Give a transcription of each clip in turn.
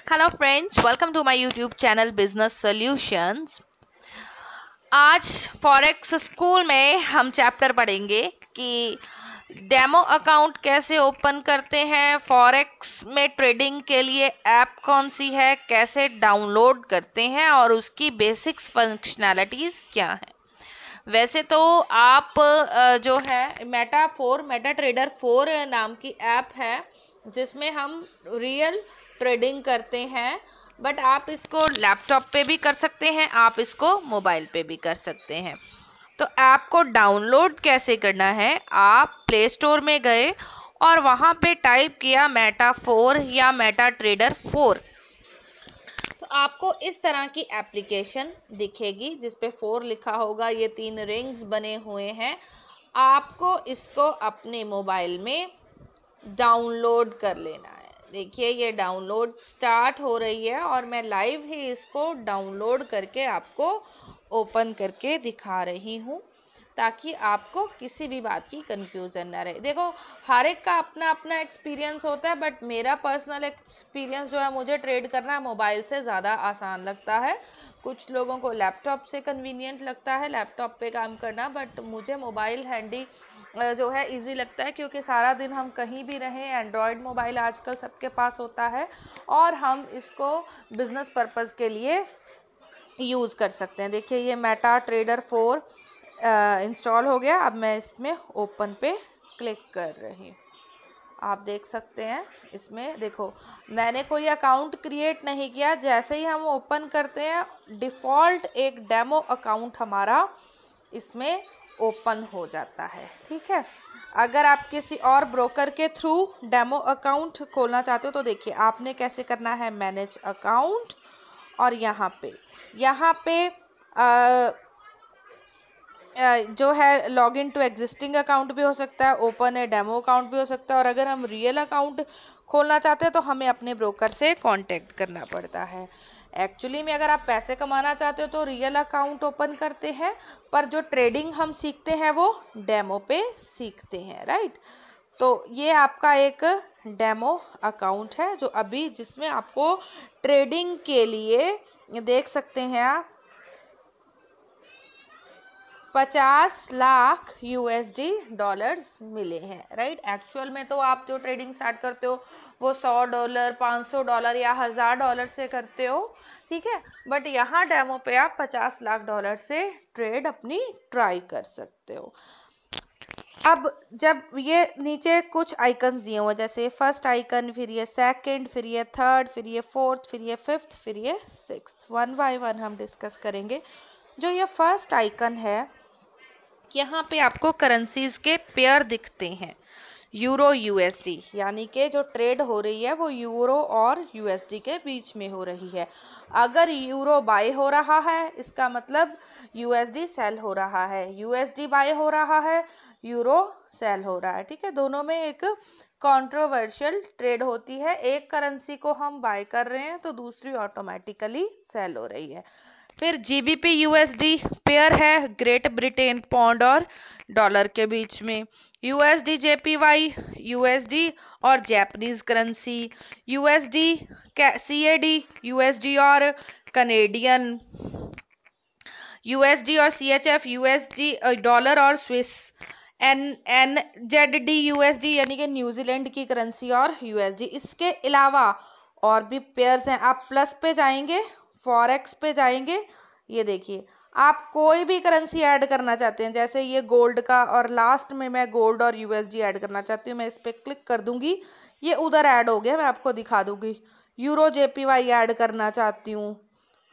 Hello friends, welcome to my YouTube channel business solutions. आज forex school में हम chapter पढ़ेंगे कि डेमो अकाउंट कैसे ओपन करते हैं, फॉरेक्स में ट्रेडिंग के लिए ऐप कौन सी है, कैसे डाउनलोड करते हैं और उसकी बेसिक्स फंक्शनैलिटीज़ क्या हैं। वैसे तो आप जो है मेटा ट्रेडर 4 नाम की ऐप है जिसमें हम रियल ट्रेडिंग करते हैं, बट आप इसको लैपटॉप पे भी कर सकते हैं, आप इसको मोबाइल पे भी कर सकते हैं। तो ऐप को डाउनलोड कैसे करना है, आप प्ले स्टोर में गए और वहाँ पे टाइप किया मेटा 4 या मेटा ट्रेडर 4, तो आपको इस तरह की एप्लीकेशन दिखेगी जिस पे 4 लिखा होगा। ये 3 रिंग्स बने हुए हैं। आपको इसको अपने मोबाइल में डाउनलोड कर लेना है। देखिए ये डाउनलोड स्टार्ट हो रही है और मैं लाइव ही इसको डाउनलोड करके आपको ओपन करके दिखा रही हूँ ताकि आपको किसी भी बात की कंफ्यूजन ना रहे। देखो हर एक का अपना अपना एक्सपीरियंस होता है, बट मेरा पर्सनल एक्सपीरियंस जो है, मुझे ट्रेड करना मोबाइल से ज़्यादा आसान लगता है। कुछ लोगों को लैपटॉप से कन्वीनियंट लगता है लैपटॉप पे काम करना, बट मुझे मोबाइल हैंडी जो है इजी लगता है, क्योंकि सारा दिन हम कहीं भी रहें, एंड्रॉयड मोबाइल आजकल सबके पास होता है और हम इसको बिज़नेस पर्पज़ के लिए यूज़ कर सकते हैं। देखिए ये मेटा ट्रेडर 4 इंस्टॉल हो गया। अब मैं इसमें ओपन पे क्लिक कर रही हूँ। आप देख सकते हैं इसमें, देखो मैंने कोई अकाउंट क्रिएट नहीं किया। जैसे ही हम ओपन करते हैं डिफ़ॉल्ट एक डेमो अकाउंट हमारा इसमें ओपन हो जाता है। ठीक है, अगर आप किसी और ब्रोकर के थ्रू डेमो अकाउंट खोलना चाहते हो तो देखिए आपने कैसे करना है, मैनेज अकाउंट, और यहाँ पे जो है log in to existing account भी हो सकता है, ओपन है डेमो अकाउंट भी हो सकता है, और अगर हम रियल अकाउंट खोलना चाहते हैं तो हमें अपने ब्रोकर से कांटेक्ट करना पड़ता है। एक्चुअली में अगर आप पैसे कमाना चाहते हो तो रियल अकाउंट ओपन करते हैं, पर जो ट्रेडिंग हम सीखते हैं वो डेमो पे सीखते हैं, राइट। तो ये आपका एक डेमो अकाउंट है जो अभी जिसमें आपको ट्रेडिंग के लिए देख सकते हैं आप 50 लाख यूएसडी डॉलर्स मिले हैं, राइट। एक्चुअल में तो आप जो ट्रेडिंग स्टार्ट करते हो वो $100, $500 या $1000 से करते हो, ठीक है, बट यहाँ डेमो पे आप 50 लाख डॉलर से ट्रेड अपनी ट्राई कर सकते हो। अब जब ये नीचे कुछ आइकन्स दिए हुए, जैसे फर्स्ट आइकन, फिर ये सेकंड, फिर ये थर्ड, फिर ये फोर्थ, फिर ये फिफ्थ, फिर ये सिक्स्थ, वन बाय वन हम डिस्कस करेंगे। जो ये फर्स्ट आइकन है, यहाँ पे आपको करेंसीज के पेयर दिखते हैं, यूरो यूएसडी, यानी कि जो ट्रेड हो रही है वो यूरो और यूएसडी के बीच में हो रही है। अगर यूरो बाय हो रहा है इसका मतलब यूएसडी सेल हो रहा है, यूएसडी बाय हो रहा है, यूरो सेल हो रहा है, ठीक है। दोनों में एक कंट्रोवर्शियल ट्रेड होती है, एक करेंसी को हम बाय कर रहे हैं तो दूसरी ऑटोमेटिकली सेल हो रही है। फिर जीबीपी यूएसडी पेयर है ग्रेट ब्रिटेन पाउंड और डॉलर के बीच में, यूएसडी जेपीवाई यूएसडी और Japanese currency, USD CAD USD और कनेडियन, यूएसडी और सीएचएफ यूएसडी डॉलर और स्विस, एनजेडडी यूएसडी यानी कि न्यूजीलैंड की करेंसी और यूएसडी। इसके अलावा और भी पेयर्स हैं। आप प्लस पे जाएंगे, फॉरेक्स पे जाएंगे, ये देखिए आप कोई भी करेंसी ऐड करना चाहते हैं, जैसे ये गोल्ड का, और लास्ट में मैं गोल्ड और यूएसडी ऐड करना चाहती हूँ, मैं इस पर क्लिक कर दूंगी, ये उधर ऐड हो गया, मैं आपको दिखा दूंगी। यूरो जेपीवाई ऐड करना चाहती हूँ,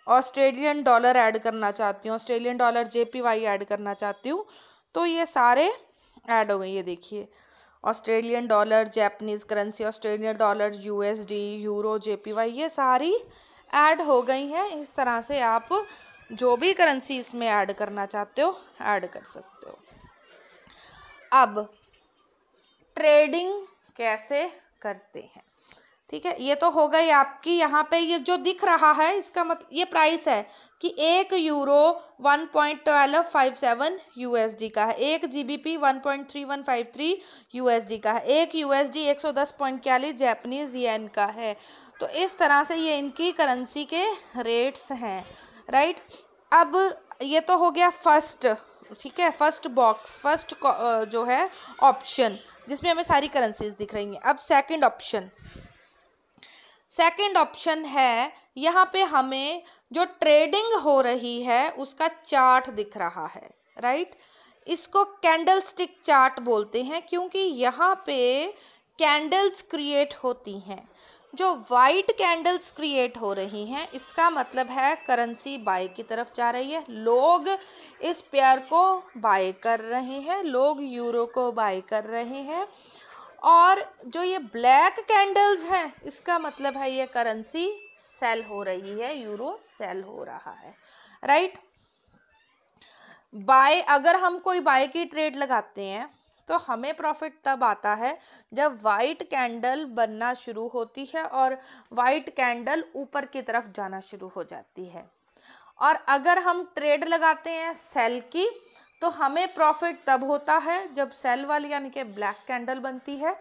ऑस्ट्रेलियन डॉलर ऐड करना चाहती हूँ, ऑस्ट्रेलियन डॉलर जेपीवाई ऐड करना चाहती हूँ, तो ये सारे ऐड हो गए। ये देखिए Australian dollar, Japanese currency, Australian dollar, USD, euro, JPY, ये सारी ऐड हो गई हैं। इस तरह से आप जो भी करेंसी इसमें ऐड करना चाहते हो ऐड कर सकते हो। अब ट्रेडिंग कैसे करते हैं, ठीक है, ये तो हो गई आपकी। यहाँ पे ये जो दिख रहा है इसका मतलब ये प्राइस है कि एक यूरो 1.1257 यूएसडी का है, एक जीबीपी 1.3153 यूएसडी का है, एक यूएसडी 110.41 जापानीज येन का है। तो इस तरह से ये इनकी करेंसी के रेट्स हैं, राइट। अब ये तो हो गया फर्स्ट, ठीक है, फर्स्ट बॉक्स, फर्स्ट जो है ऑप्शन जिसमें हमें सारी करेंसीज दिख रही हैं। अब सेकंड ऑप्शन है, यहाँ पे हमें जो ट्रेडिंग हो रही है उसका चार्ट दिख रहा है, राइट। इसको कैंडल स्टिक चार्ट बोलते हैं क्योंकि यहाँ पे कैंडल्स क्रिएट होती हैं। जो वाइट कैंडल्स क्रिएट हो रही हैं इसका मतलब है करेंसी बाय की तरफ जा रही है, लोग इस पेयर को बाय कर रहे हैं, लोग यूरो को बाय कर रहे हैं। और जो ये ब्लैक कैंडल्स हैं इसका मतलब है ये करेंसी सेल हो रही है, यूरो सेल हो रहा है, राइट। बाय, अगर हम कोई बाय की ट्रेड लगाते हैं तो हमें प्रॉफिट तब आता है जब वाइट कैंडल बनना शुरू होती है और वाइट कैंडल ऊपर की तरफ जाना शुरू हो जाती है। और अगर हम ट्रेड लगाते हैं सेल की तो हमें प्रॉफिट तब होता है जब सेल वाली यानी कि ब्लैक कैंडल बनती है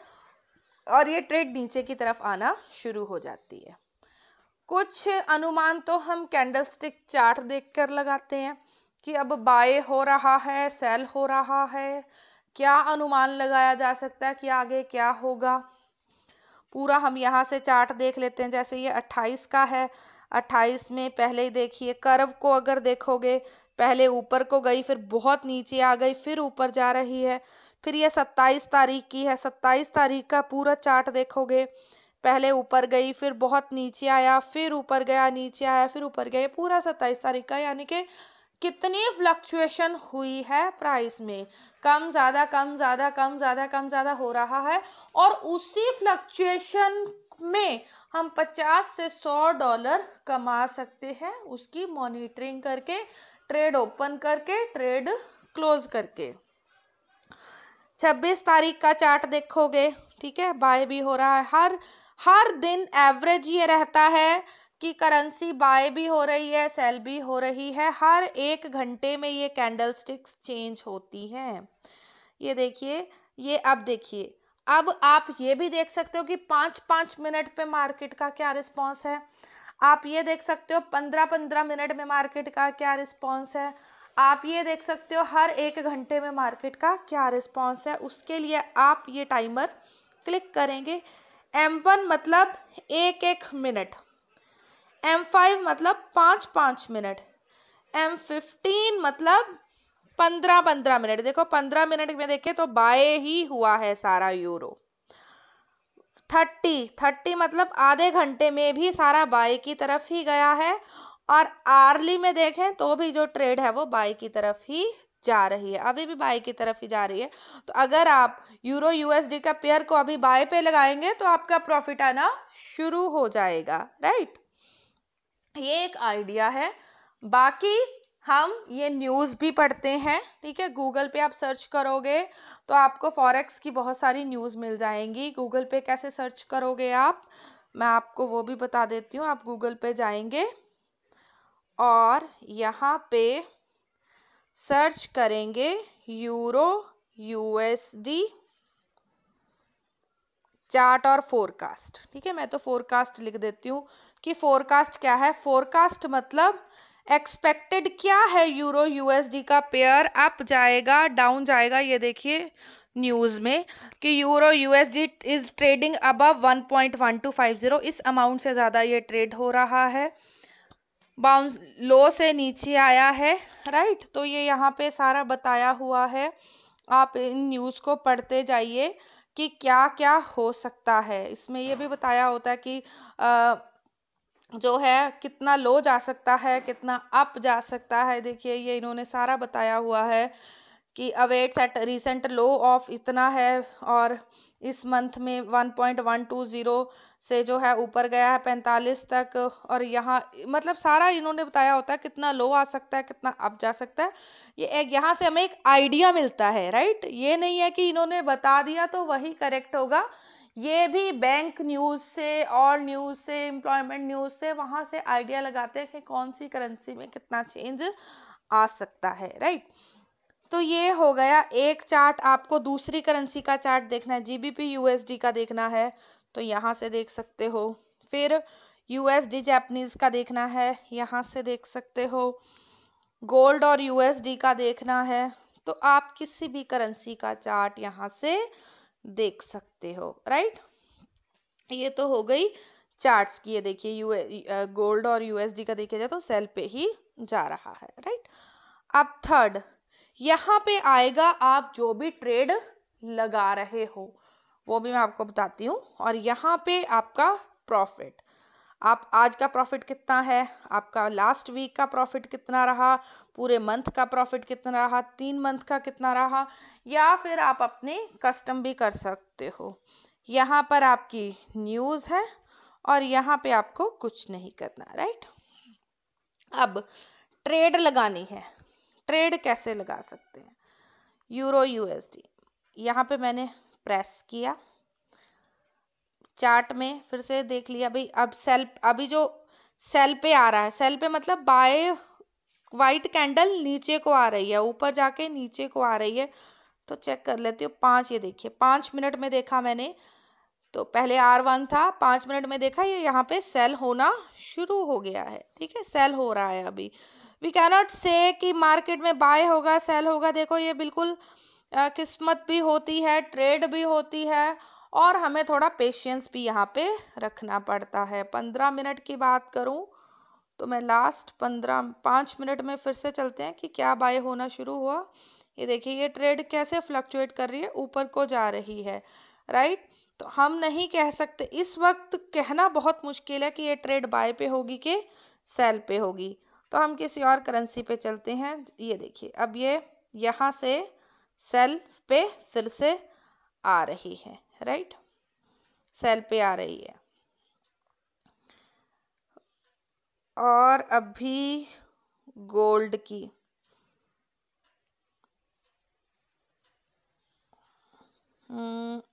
और ये ट्रेड नीचे की तरफ आना शुरू हो जाती है। कुछ अनुमान तो हम कैंडलस्टिक चार्ट देखकर लगाते हैं कि अब बाय हो रहा है, सेल हो रहा है, क्या अनुमान लगाया जा सकता है कि आगे क्या होगा। पूरा हम यहाँ से चार्ट देख लेते हैं। जैसे ये 28 का है, 28 में पहले ही देखिए कर्व को अगर देखोगे, पहले ऊपर को गई, फिर बहुत नीचे आ गई, फिर ऊपर जा रही है। फिर ये 27 तारीख की है, 27 तारीख का पूरा चार्ट देखोगे, पहले ऊपर गई, फिर बहुत नीचे आया, फिर ऊपर गया, नीचे आया, फिर ऊपर गया, पूरा 27 तारीख का। यानी कि कितनी फ्लक्चुएशन हुई है प्राइस में, कम ज़्यादा कम ज़्यादा कम ज़्यादा कम ज़्यादा हो रहा है। और उसी फ्लक्चुएशन में हम 50 से $100 कमा सकते हैं, उसकी मॉनिटरिंग करके, ट्रेड ओपन करके, ट्रेड क्लोज करके। 26 तारीख का चार्ट देखोगे, ठीक है, बाय भी हो रहा है। हर दिन एवरेज ये रहता है कि करेंसी बाय भी हो रही है, सेल भी हो रही है। हर 1 घंटे में ये कैंडल स्टिक्स चेंज होती हैं। ये देखिए, ये अब देखिए, अब आप ये भी देख सकते हो कि 5-5 मिनट पे मार्केट का क्या रिस्पॉन्स है। आप ये देख सकते हो 15-15 मिनट में मार्केट का क्या रिस्पॉन्स है। आप ये देख सकते हो हर 1 घंटे में मार्केट का क्या रिस्पॉन्स है। उसके लिए आप ये टाइमर क्लिक करेंगे। M1 मतलब 1-1 मिनट, M5 मतलब 5-5 मिनट, M15 मतलब 15-15 मिनट। देखो 15 मिनट में देखें तो बाय ही हुआ है सारा यूरो। 30 मतलब आधे घंटे में भी सारा बाय की तरफ ही गया है। और आर्ली में देखें तो भी जो ट्रेड है वो बाय की तरफ ही जा रही है, अभी भी बाय की तरफ ही जा रही है। तो अगर आप यूरो यूएसडी का पेयर को अभी बाय पे लगाएंगे तो आपका प्रॉफिट आना शुरू हो जाएगा, राइट। ये एक आइडिया है। बाकी हम ये न्यूज़ भी पढ़ते हैं, ठीक है। गूगल पे आप सर्च करोगे तो आपको फॉरेक्स की बहुत सारी न्यूज़ मिल जाएंगी। गूगल पे कैसे सर्च करोगे आप, मैं आपको वो भी बता देती हूँ। आप गूगल पे जाएंगे और यहाँ पे सर्च करेंगे यूरो यूएसडी चार्ट और फोरकास्ट, ठीक है। मैं तो फोरकास्ट लिख देती हूँ कि फोरकास्ट क्या है। फोरकास्ट मतलब एक्सपेक्टेड क्या है यूरो यूएसडी का पेयर, अप जाएगा डाउन जाएगा। ये देखिए न्यूज़ में कि euro USD is trading above 1.1250, इस अमाउंट से ज़्यादा ये ट्रेड हो रहा है, बाउंस लो से नीचे आया है, राइट। तो ये यहाँ पे सारा बताया हुआ है। आप इन न्यूज़ को पढ़ते जाइए कि क्या क्या हो सकता है। इसमें ये भी बताया होता है कि जो है कितना लो जा सकता है, कितना अप जा सकता है। देखिए ये इन्होंने सारा बताया हुआ है कि awaits at recent low of इतना है और इस मंथ में 1.120 से जो है ऊपर गया है 45 तक। और यहाँ मतलब सारा इन्होंने बताया होता है कितना लो आ सकता है, कितना अप जा सकता है। ये एक यहाँ से हमें एक आइडिया मिलता है, राइट। ये नहीं है कि इन्होंने बता दिया तो वही करेक्ट होगा। ये भी बैंक न्यूज़ से और न्यूज़ से, एम्प्लॉयमेंट न्यूज़ से, वहाँ से आइडिया लगाते हैं कि कौन सी करेंसी में कितना चेंज आ सकता है, राइट। तो ये हो गया एक चार्ट। आपको दूसरी करेंसी का चार्ट देखना है, जीबीपी यूएसडी का देखना है तो यहाँ से देख सकते हो। फिर यूएसडी जापानीज का देखना है, यहाँ से देख सकते हो। गोल्ड और यूएसडी का देखना है, तो आप किसी भी करेंसी का चार्ट यहाँ से देख सकते हो, राइट। ये तो हो गई चार्ट्स की। ये देखिए गोल्ड और यूएसडी का देखा जाए तो सेल पे ही जा रहा है, राइट। अब थर्ड, यहाँ पे आएगा आप जो भी ट्रेड लगा रहे हो वो भी मैं आपको बताती हूँ। और यहाँ पे आपका प्रॉफिट, आप आज का प्रॉफिट कितना है, आपका लास्ट वीक का प्रॉफिट कितना रहा, पूरे मंथ का प्रॉफिट कितना रहा, 3 मंथ का कितना रहा, या फिर आप अपने कस्टम भी कर सकते हो। यहाँ पर आपकी न्यूज़ है और यहाँ पे आपको कुछ नहीं करना, राइट। अब ट्रेड लगानी है, ट्रेड कैसे लगा सकते हैं। यूरो यूएसडी, यहाँ पे मैंने प्रेस किया, चार्ट में फिर से देख लिया भाई। अब सेल, अभी जो सेल पे आ रहा है, सेल पे मतलब बाय वाइट कैंडल नीचे को आ रही है, ऊपर जाके नीचे को आ रही है। तो चेक कर लेती हूँ 5, ये देखिए 5 मिनट में देखा मैंने, तो पहले R1 था, 5 मिनट में देखा ये यहाँ पे सेल होना शुरू हो गया है, ठीक है, सेल हो रहा है अभी। वी कैनॉट से कि मार्केट में बाय होगा सेल होगा, देखो ये बिल्कुल किस्मत भी होती है, ट्रेड भी होती है, और हमें थोड़ा पेशेंस भी यहाँ पे रखना पड़ता है। 15 मिनट की बात करूँ तो मैं लास्ट 5 मिनट में फिर से चलते हैं कि क्या बाय होना शुरू हुआ। ये देखिए ये ट्रेड कैसे फ्लक्चुएट कर रही है, ऊपर को जा रही है, राइट। तो हम नहीं कह सकते इस वक्त, कहना बहुत मुश्किल है कि ये ट्रेड बाय पे होगी कि सेल पे होगी। तो हम किसी और करेंसी पे चलते हैं। ये देखिए अब ये यहाँ से सेल पे फिर से आ रही है, राइट, सेल पे आ रही है। और अभी गोल्ड की,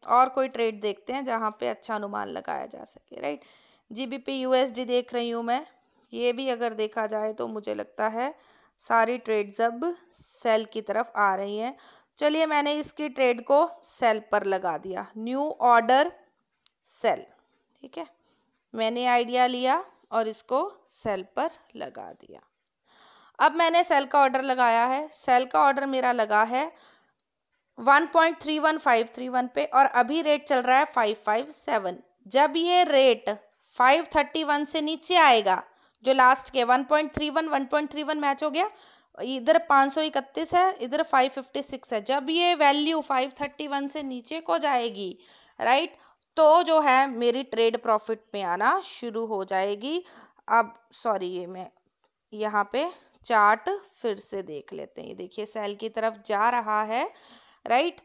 और कोई ट्रेड देखते हैं जहाँ पे अच्छा अनुमान लगाया जा सके, राइट। जीबीपी यूएसडी देख रही हूँ मैं, ये भी अगर देखा जाए तो मुझे लगता है सारी ट्रेड्स अब सेल की तरफ आ रही हैं। चलिए मैंने इसकी ट्रेड को सेल पर लगा दिया, न्यू ऑर्डर सेल, ठीक है, मैंने आइडिया लिया और इसको सेल पर लगा दिया। अब मैंने सेल का ऑर्डर लगाया है, सेल का ऑर्डर मेरा लगा है 1.31531 पे, और अभी रेट चल रहा है 557। जब ये रेट 531 से नीचे आएगा, जो लास्ट के 1.31 मैच हो गया, इधर 531 है, इधर 556 है, जब ये वैल्यू 531 से नीचे को जाएगी, राइट, तो जो है मेरी ट्रेड प्रॉफिट में आना शुरू हो जाएगी। अब सॉरी, ये मैं यहाँ पे चार्ट फिर से देख लेते हैं। ये देखिए सेल की तरफ जा रहा है, राइट।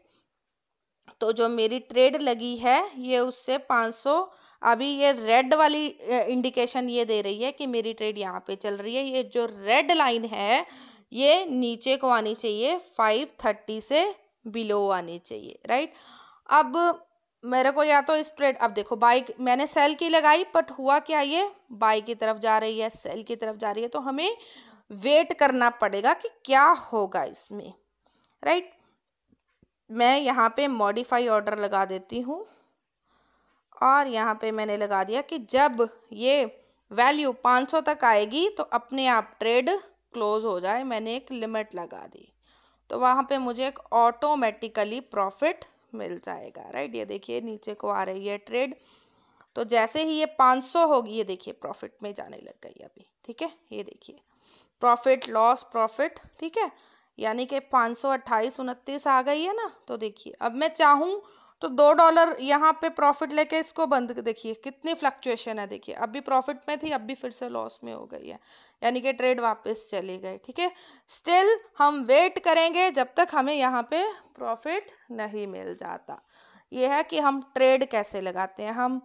तो जो मेरी ट्रेड लगी है ये उससे 500, अभी ये रेड वाली इंडिकेशन ये दे रही है कि मेरी ट्रेड यहाँ पे चल रही है। ये जो रेड लाइन है ये नीचे को आनी चाहिए, 530 से बिलो आनी चाहिए, राइट। अब मेरे को या तो इस ट्रेड, अब देखो बाई मैंने सेल की लगाई, बट हुआ क्या, ये बाई की तरफ जा रही है, सेल की तरफ जा रही है, तो हमें वेट करना पड़ेगा कि क्या होगा इसमें, राइट। मैं यहाँ पे मॉडिफाई ऑर्डर लगा देती हूँ और यहाँ पे मैंने लगा दिया कि जब ये वैल्यू 500 तक आएगी तो अपने आप ट्रेड क्लोज हो जाए। मैंने एक लिमिट लगा दी तो वहाँ पे मुझे एक ऑटोमेटिकली प्रॉफिट मिल जाएगा, राइट। ये देखिए नीचे को आ रही है ट्रेड, तो जैसे ही ये 500 होगी, ये देखिए प्रॉफिट में जाने लग गई अभी, ठीक है। ये देखिए प्रॉफिट लॉस प्रॉफिट, ठीक है, यानी कि 528-29 आ गई है ना। तो देखिए अब मैं चाहूँ तो $2 यहाँ पे प्रॉफिट लेके इसको बंद, देखिए कितनी फ्लक्चुएशन है, देखिए अभी प्रॉफिट में थी, अभी फिर से लॉस में हो गई है, यानी कि ट्रेड वापस चले गए, ठीक है। स्टिल हम वेट करेंगे जब तक हमें यहाँ पे प्रॉफिट नहीं मिल जाता। ये है कि हम ट्रेड कैसे लगाते हैं। हम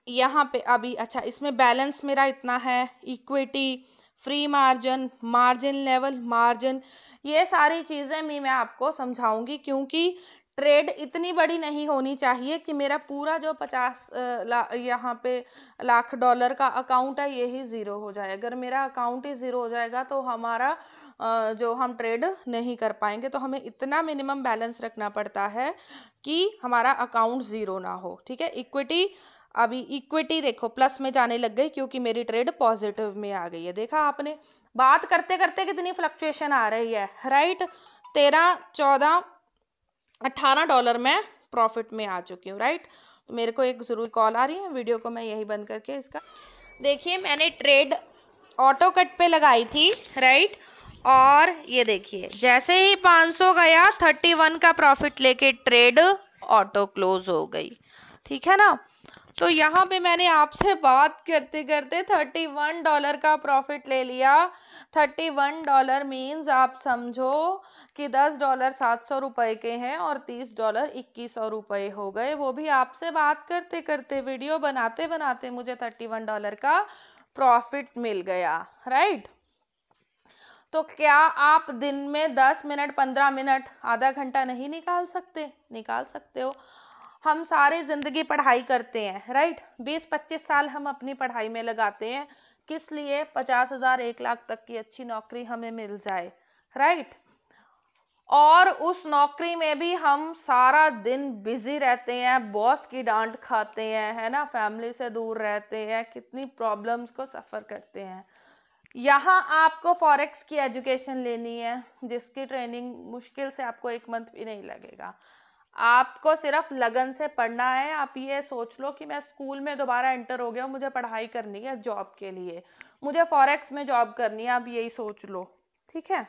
यहाँ पे अभी, अच्छा इसमें बैलेंस मेरा इतना है, equity, free margin, margin level, margin, ये सारी चीज़ें मैं आपको समझाऊंगी, क्योंकि ट्रेड इतनी बड़ी नहीं होनी चाहिए कि मेरा पूरा जो 50 यहाँ पे $1,00,000 का अकाउंट है यही ज़ीरो हो जाए। अगर मेरा अकाउंट ही ज़ीरो हो जाएगा तो हमारा जो हम ट्रेड नहीं कर पाएंगे। तो हमें इतना मिनिमम बैलेंस रखना पड़ता है कि हमारा अकाउंट ज़ीरो ना हो, ठीक है। इक्विटी अभी इक्विटी देखो प्लस में जाने लग गई क्योंकि मेरी ट्रेड पॉजिटिव में आ गई है। देखा आपने, बात करते करते कितनी फ्लक्चुएशन आ रही है, राइट। 13, 14, $18 में प्रॉफिट में आ चुकी हूँ, राइट। तो मेरे को एक जरूर कॉल आ रही है, वीडियो को मैं यही बंद करके इसका देखिए, मैंने ट्रेड ऑटो कट पे लगाई थी, राइट। और ये देखिए जैसे ही 500 गया 31 का प्रॉफिट लेके ट्रेड ऑटो क्लोज हो गई, ठीक है ना। तो यहाँ पे मैंने आपसे बात करते करते $31 का प्रॉफिट ले लिया। $31 मीन्स आप समझो कि $10 700 के हैं और $30 2100 रुपये हो गए। वो भी आपसे बात करते करते, वीडियो बनाते बनाते मुझे $31 का प्रॉफिट मिल गया, राइट। तो क्या आप दिन में 10 मिनट, 15 मिनट, आधा घंटा नहीं निकाल सकते? निकाल सकते हो। हम सारी जिंदगी पढ़ाई करते हैं, राइट। 20-25 साल हम अपनी पढ़ाई में लगाते हैं, किस लिए? 50,000 1 लाख तक की अच्छी नौकरी हमें मिल जाए, राइट। और उस नौकरी में भी हम सारा दिन बिजी रहते हैं, बॉस की डांट खाते हैं, है ना, फैमिली से दूर रहते हैं, कितनी प्रॉब्लम्स को सफ़र करते हैं। यहाँ आपको फॉरेक्स की एजुकेशन लेनी है, जिसकी ट्रेनिंग मुश्किल से आपको 1 मंथ भी नहीं लगेगा। आपको सिर्फ लगन से पढ़ना है। आप ये सोच लो कि मैं स्कूल में दोबारा एंटर हो गया हूँ, मुझे पढ़ाई करनी है जॉब के लिए, मुझे फॉरेक्स में जॉब करनी है, आप यही सोच लो, ठीक है।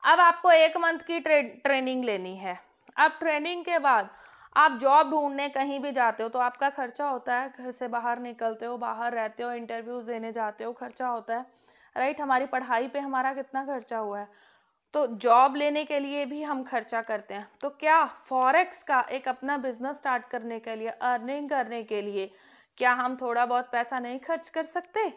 अब आपको 1 मंथ की ट्रेनिंग लेनी है। अब ट्रेनिंग के बाद आप जॉब ढूंढने कहीं भी जाते हो तो आपका खर्चा होता है, घर से बाहर निकलते हो, बाहर रहते हो, इंटरव्यूज देने जाते हो, खर्चा होता है, राइट। हमारी पढ़ाई पे हमारा कितना खर्चा हुआ है, तो जॉब लेने के लिए भी हम खर्चा करते हैं। तो क्या फॉरेक्स का एक अपना बिजनेस स्टार्ट करने के लिए, अर्निंग करने के लिए, क्या हम थोड़ा बहुत पैसा नहीं खर्च कर सकते?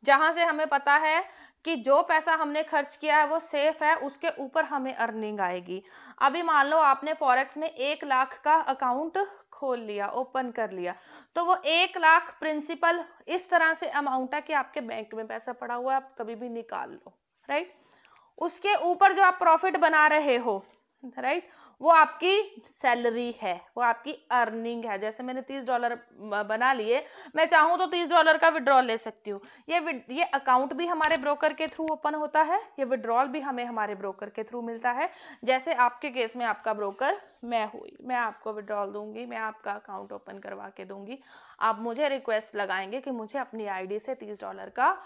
जहां से हमें पता है कि जो पैसा हमने खर्च किया है वो सेफ है, उसके ऊपर हमें अर्निंग आएगी। अभी मान लो आपने फॉरेक्स में 1 लाख का अकाउंट खोल लिया, ओपन कर लिया, तो वो 1 लाख प्रिंसिपल इस तरह से अमाउंट है कि आपके बैंक में पैसा पड़ा हुआ है, आप कभी भी निकाल लो, राइट। उसके ऊपर जो आप प्रॉफिट बना रहे हो, राइट, वो आपकी सैलरी है, वो आपकी अर्निंग है। जैसे मैंने $30 बना लिए, मैं चाहूँ तो $30 का विड्रॉल ले सकती हूँ। ये अकाउंट भी हमारे ब्रोकर के थ्रू ओपन होता है, ये विड्रॉल भी हमें हमारे ब्रोकर के थ्रू मिलता है। जैसे आपके केस में आपका ब्रोकर मैं हुई, मैं आपको विड्रॉल दूंगी, मैं आपका अकाउंट ओपन करवा के दूंगी, आप मुझे रिक्वेस्ट लगाएंगे कि मुझे अपनी आईडी से $30 का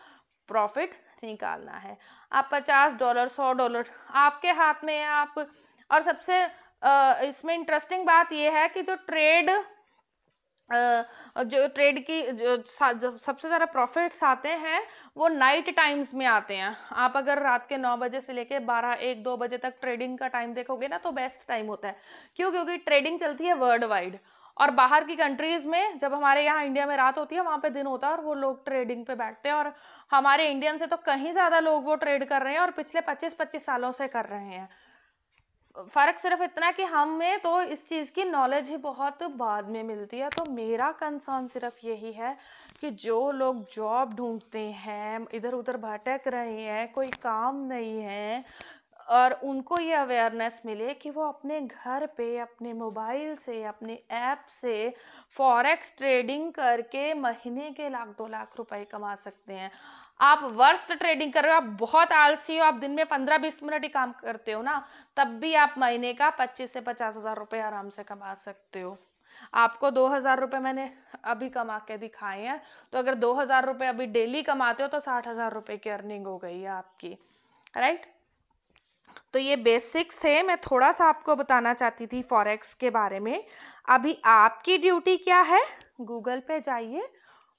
प्रॉफिट निकालना है। आप $50, $100 आपके हाथ में है। आप और सबसे इसमें इंटरेस्टिंग बात यह है कि जो ट्रेड की जो सबसे ज़्यादा प्रॉफिट्स आते हैं वो नाइट टाइम्स में आते हैं। आप अगर रात के 9 बजे से लेके 12, 1, 2 बजे तक ट्रेडिंग का टाइम देखोगे ना, तो बेस्ट टाइम होता है। क्यों? क्योंकि ट्रेडिंग चलती है वर्ल्ड वाइड, और बाहर की कंट्रीज में जब हमारे यहाँ इंडिया में रात होती है, वहाँ पे दिन होता है और वो लोग ट्रेडिंग पे बैठते हैं। और हमारे इंडियन से तो कहीं ज़्यादा लोग वो ट्रेड कर रहे हैं और पिछले 25-25 सालों से कर रहे हैं। फर्क सिर्फ इतना कि हमें तो इस चीज़ की नॉलेज ही बहुत बाद में मिलती है। तो मेरा कंसर्न सिर्फ यही है कि जो लोग जॉब ढूंढते हैं, इधर उधर भटक रहे हैं, कोई काम नहीं है, और उनको ये अवेयरनेस मिले कि वो अपने घर पे अपने मोबाइल से, अपने ऐप से फॉरेक्स ट्रेडिंग करके महीने के 1-2 लाख रुपए कमा सकते हैं। आप वर्स्ट ट्रेडिंग कर रहे हो, आप बहुत आलसी हो, आप दिन में 15-20 मिनट ही काम करते हो ना, तब भी आप महीने का 25 से 50 हज़ार रुपये आराम से कमा सकते हो। आपको 2,000 रुपये मैंने अभी कमा के दिखाए हैं, तो अगर 2,000 रुपये अभी डेली कमाते हो तो 60,000 रुपये की अर्निंग हो गई है आपकी, राइट। तो ये बेसिक्स थे, मैं थोड़ा सा आपको बताना चाहती थी फॉरेक्स के बारे में। अभी आपकी ड्यूटी क्या है? गूगल पे जाइए,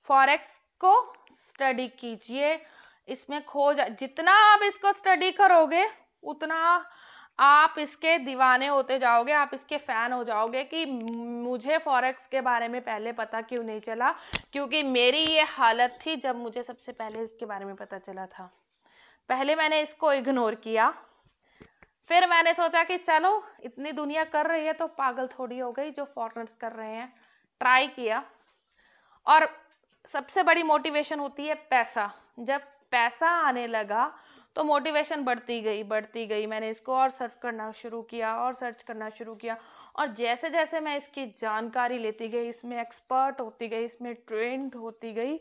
फॉरेक्स को स्टडी कीजिए, इसमें जितना आप इसको स्टडी करोगे उतना आप इसके दीवाने होते जाओगे, आप इसके फैन हो जाओगे कि मुझे फॉरेक्स के बारे में पहले पता क्यों नहीं चला। क्योंकि मेरी ये हालत थी जब मुझे सबसे पहले इसके बारे में पता चला था। पहले मैंने इसको इग्नोर किया, फिर मैंने सोचा कि चलो इतनी दुनिया कर रही है तो पागल थोड़ी हो गई जो फॉरेनर्स कर रहे हैं। ट्राई किया, और सबसे बड़ी मोटिवेशन होती है पैसा। जब पैसा आने लगा तो मोटिवेशन बढ़ती गई, मैंने इसको और सर्च करना शुरू किया और सर्च करना शुरू किया, और जैसे जैसे मैं इसकी जानकारी लेती गई, इसमें एक्सपर्ट होती गई, इसमें ट्रेंड होती गई,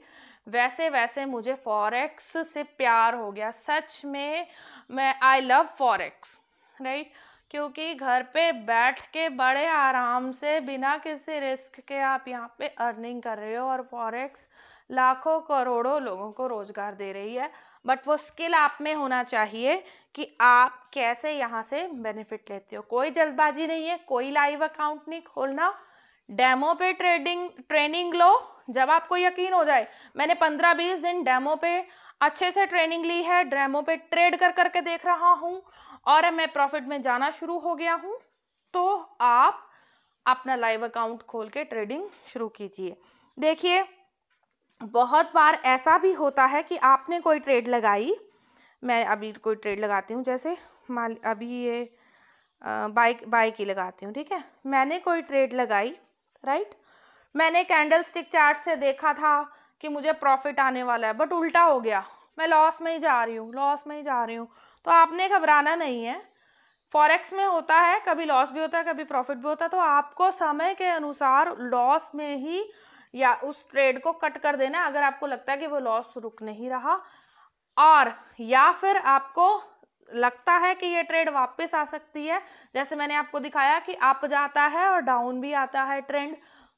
वैसे वैसे मुझे फॉरेक्स से प्यार हो गया। सच में मैं आई लव फॉरेक्स, राइट, क्योंकि घर पे बैठ के बड़े आराम से बिना किसी रिस्क के आप यहाँ पे अर्निंग कर रहे हो, और फॉरेक्स लाखों करोड़ों लोगों को रोजगार दे रही है। बट वो स्किल आप में होना चाहिए कि आप कैसे यहाँ से बेनिफिट लेते हो। कोई जल्दबाजी नहीं है, कोई लाइव अकाउंट नहीं खोलना, डेमो पे ट्रेनिंग लो। जब आपको यकीन हो जाए, मैंने 15-20 दिन डेमो पे अच्छे से ट्रेनिंग ली है, डेमो पे ट्रेड कर करके देख रहा हूँ और मैं प्रॉफिट में जाना शुरू हो गया हूँ, तो आप अपना लाइव अकाउंट खोल के ट्रेडिंग शुरू कीजिए। देखिए, बहुत बार ऐसा भी होता है कि आपने कोई ट्रेड लगाई, मैं अभी कोई ट्रेड लगाती हूँ, जैसे अभी ये बाइक ही लगाती हूँ, ठीक है। मैंने कोई ट्रेड लगाई, राइट, मैंने कैंडल स्टिक चार्ट से देखा था कि मुझे प्रॉफिट आने वाला है, बट उल्टा हो गया, मैं लॉस में ही जा रही हूँ, तो आपने घबराना नहीं है। फॉरेक्स में होता है, कभी लॉस भी होता है, कभी प्रॉफिट भी होता है, तो आपको समय के अनुसार लॉस में ही या उस ट्रेड को कट कर देना अगर आपको लगता है कि वो लॉस रुक नहीं रहा, और या फिर आपको लगता है कि ये ट्रेड वापस आ सकती है, जैसे मैंने आपको दिखाया कि अप जाता है और डाउन भी आता है ट्रेंड,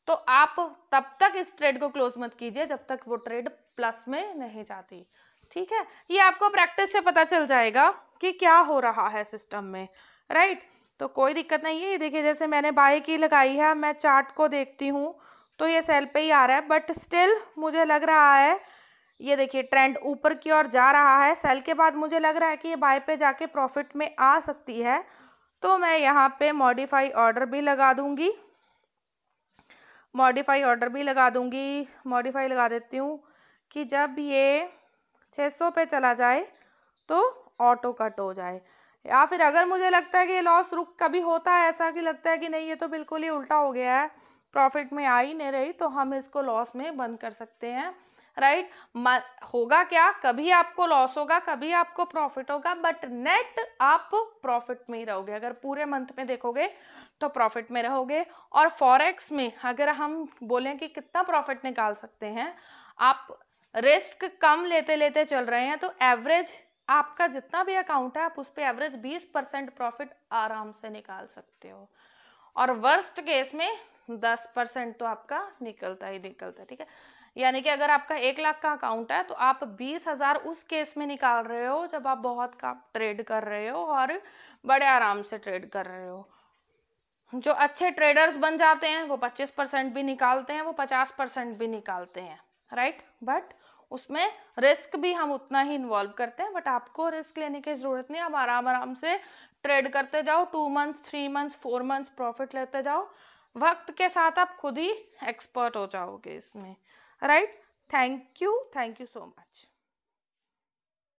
तो आप तब तक इस ट्रेड को क्लोज मत कीजिए जब तक वो ट्रेड प्लस में नहीं जाती, ठीक है। ये आपको प्रैक्टिस से पता चल जाएगा कि क्या हो रहा है सिस्टम में, राइट। तो कोई दिक्कत नहीं है। ये देखिए, जैसे मैंने बाय की लगाई है, मैं चार्ट को देखती हूँ तो ये सेल पे ही आ रहा है, बट स्टिल मुझे लग रहा है, ये देखिए ट्रेंड ऊपर की ओर जा रहा है, सेल के बाद मुझे लग रहा है कि ये बाय पे जाके प्रॉफिट में आ सकती है, तो मैं यहाँ पे मॉडिफाई ऑर्डर भी लगा दूंगी, मॉडिफाई लगा देती हूँ कि जब ये 600 पे चला जाए तो ऑटो कट हो जाए। या फिर अगर मुझे लगता है कि ये लॉस रुक, कभी होता है ऐसा कि लगता है कि नहीं ये तो बिल्कुल ही उल्टा हो गया है, प्रॉफिट में आ ही नहीं रही, तो हम इसको लॉस में बंद कर सकते हैं, राइट। होगा क्या, कभी आपको लॉस होगा, कभी आपको प्रॉफिट होगा, बट नेट आप प्रॉफिट में ही रहोगे। अगर पूरे मंथ में देखोगे तो प्रॉफिट में रहोगे। और फॉरेक्स में अगर हम बोलें कि कितना प्रॉफिट निकाल सकते हैं, आप रिस्क कम लेते लेते चल रहे हैं तो एवरेज आपका जितना भी अकाउंट है आप उस पर एवरेज 20% प्रॉफिट आराम से निकाल सकते हो, और वर्स्ट केस में 10% तो आपका निकलता ही निकलता है, ठीक है। यानी कि अगर आपका 1 लाख का अकाउंट है तो आप 20,000 उस केस में निकाल रहे हो जब आप बहुत का ट्रेड कर रहे हो और बड़े आराम से ट्रेड कर रहे हो। जो अच्छे ट्रेडर्स बन जाते हैं वो 25% भी निकालते हैं, वो 50% भी निकालते हैं, राइट। बट उसमें रिस्क भी हम उतना ही इन्वॉल्व करते हैं, बट आपको रिस्क लेने की जरूरत नहीं, आप आराम आराम से ट्रेड करते जाओ, 2 मंथ्स 3 मंथ्स 4 मंथ्स प्रॉफिट लेते जाओ, वक्त के साथ आप खुद ही एक्सपर्ट हो जाओगे इसमें, right. Thank you so much.